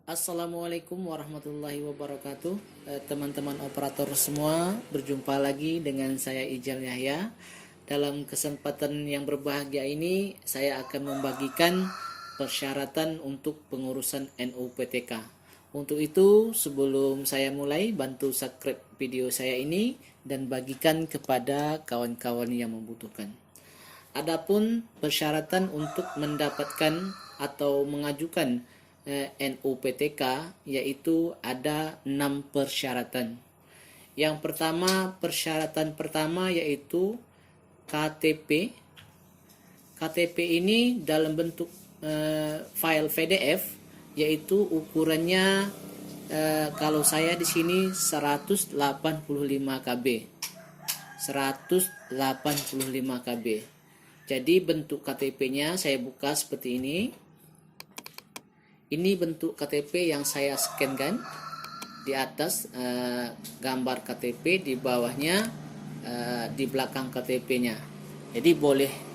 Assalamualaikum warahmatullahi wabarakatuh. Teman-teman operator semua, berjumpa lagi dengan saya Ijal Yahya. Dalam kesempatan yang berbahagia ini, saya akan membagikan persyaratan untuk pengurusan NUPTK. Untuk itu, sebelum saya mulai, bantu subscribe video saya ini dan bagikan kepada kawan-kawan yang membutuhkan. Adapun persyaratan untuk mendapatkan atau mengajukan NUPTK yaitu ada 6 persyaratan. Yang pertama, persyaratan pertama yaitu KTP. KTP ini dalam bentuk file PDF yaitu ukurannya kalau saya di sini 185 KB. 185 KB. Jadi bentuk KTP-nya saya buka seperti ini. Ini bentuk KTP yang saya scan-kan. Di atas gambar KTP, di bawahnya di belakang KTP-nya. Jadi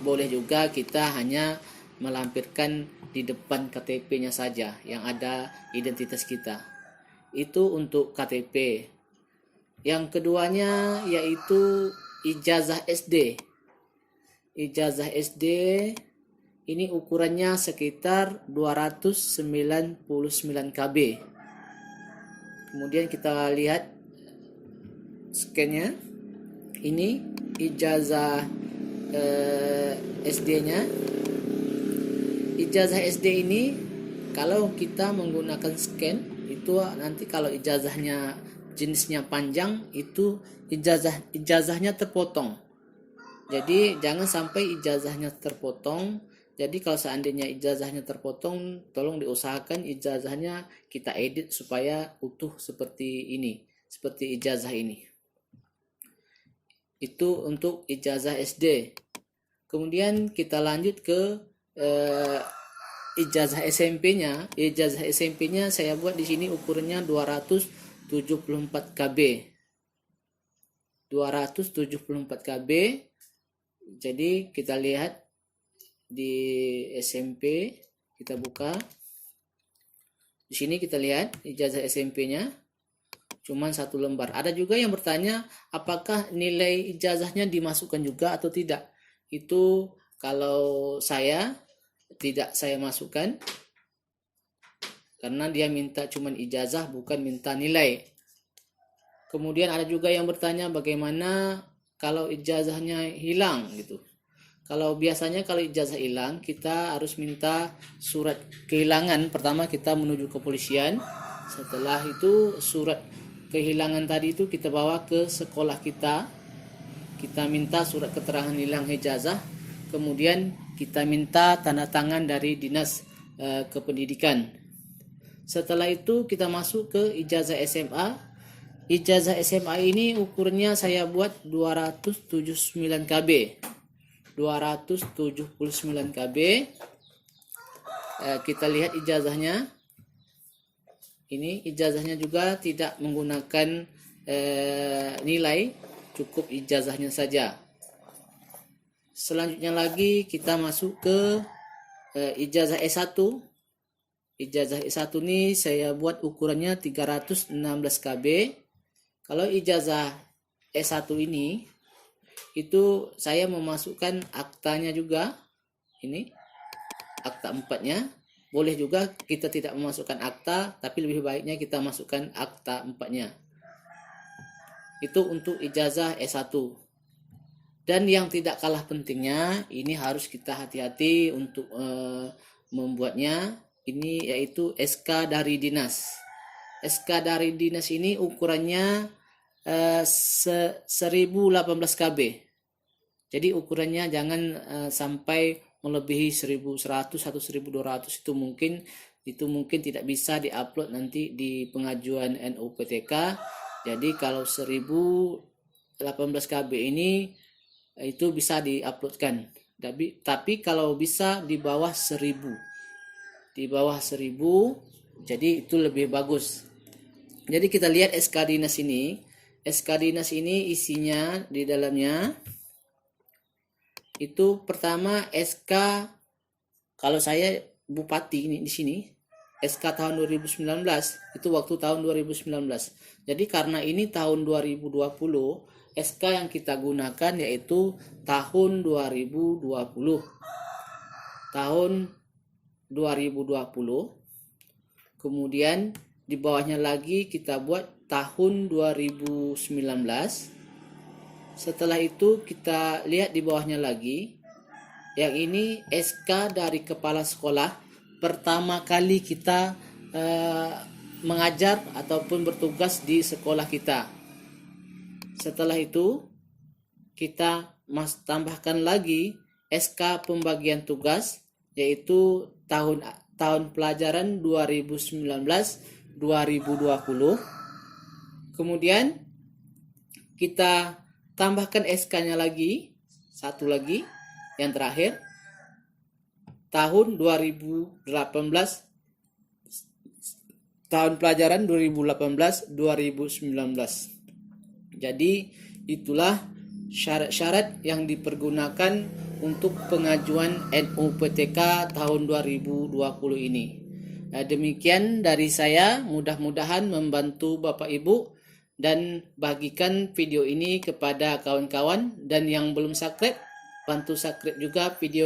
boleh juga kita hanya melampirkan di depan KTP-nya saja yang ada identitas kita. Itu untuk KTP. Yang keduanya yaitu ijazah SD. Ijazah SD ini ukurannya sekitar 299 KB. Kemudian kita lihat scan-nya. Ini ijazah SD-nya. Ijazah SD ini kalau kita menggunakan scan itu nanti kalau ijazahnya jenisnya panjang itu ijazahnya terpotong. Jadi jangan sampai ijazahnya terpotong. Jadi kalau seandainya ijazahnya terpotong, tolong diusahakan ijazahnya kita edit supaya utuh seperti ini, seperti ijazah ini. Itu untuk ijazah SD. Kemudian kita lanjut ke ijazah SMP-nya. Ijazah SMP-nya saya buat di sini ukurannya 274 KB. 274 KB. Jadi kita lihat di SMP, kita buka. Di sini kita lihat ijazah SMP-nya cuman 1 lembar. Ada juga yang bertanya apakah nilai ijazahnya dimasukkan juga atau tidak. Itu kalau saya tidak saya masukkan karena dia minta cuman ijazah bukan minta nilai. Kemudian ada juga yang bertanya bagaimana kalau ijazahnya hilang gitu. Kalau biasanya kalau ijazah hilang kita harus minta surat kehilangan. Pertama kita menuju kepolisian. Setelah itu surat kehilangan tadi itu kita bawa ke sekolah kita. Kita minta surat keterangan hilang ijazah. Kemudian kita minta tanda tangan dari dinas kependidikan. Setelah itu kita masuk ke ijazah SMA. Ijazah SMA ini ukurannya saya buat 279 KB. 279 KB. Kita lihat ijazahnya. Ini ijazahnya juga tidak menggunakan nilai, cukup ijazahnya saja. Selanjutnya lagi kita masuk ke ijazah S1. Ijazah S1 ini saya buat ukurannya 316 KB. Kalau ijazah S1 ini itu saya memasukkan aktanya juga. Ini akta 4-nya. Boleh juga kita tidak memasukkan akta, tapi lebih baiknya kita masukkan akta 4-nya. Itu untuk ijazah S1. Dan yang tidak kalah pentingnya, ini harus kita hati-hati untuk membuatnya. Ini yaitu SK dari dinas. SK dari dinas ini ukurannya 1018 KB. Jadi ukurannya jangan sampai melebihi 1100 atau 1200. Itu mungkin tidak bisa diupload nanti di pengajuan NUPTK. Jadi kalau 1018 KB ini itu bisa diuploadkan. Tapi kalau bisa di bawah 1000. Di bawah 1000 jadi itu lebih bagus. Jadi kita lihat SK dinas ini. SK dinas ini isinya di dalamnya itu pertama SK kalau saya bupati ini di sini SK tahun 2019 itu waktu tahun 2019. Jadi karena ini tahun 2020, SK yang kita gunakan yaitu tahun 2020. Tahun 2020. Kemudian di bawahnya lagi kita buat tahun 2019. Setelah itu kita lihat di bawahnya lagi. Yang ini SK dari kepala sekolah. Pertama kali kita mengajar ataupun bertugas di sekolah kita. Setelah itu kita tambahkan lagi SK pembagian tugas, yaitu tahun pelajaran 2019-2020. Kemudian kita tambahkan SK-nya lagi, satu lagi yang terakhir, tahun 2018, tahun pelajaran 2018-2019. Jadi itulah syarat-syarat yang dipergunakan untuk pengajuan NUPTK tahun 2020 ini. Demikian dari saya, mudah-mudahan membantu Bapak Ibu, dan bagikan video ini kepada kawan-kawan, dan yang belum subscribe, bantu subscribe juga video.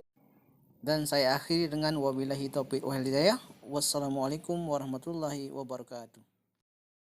Dan saya akhiri dengan wabillahi taufiq wal hidayah. Wassalamualaikum warahmatullahi wabarakatuh.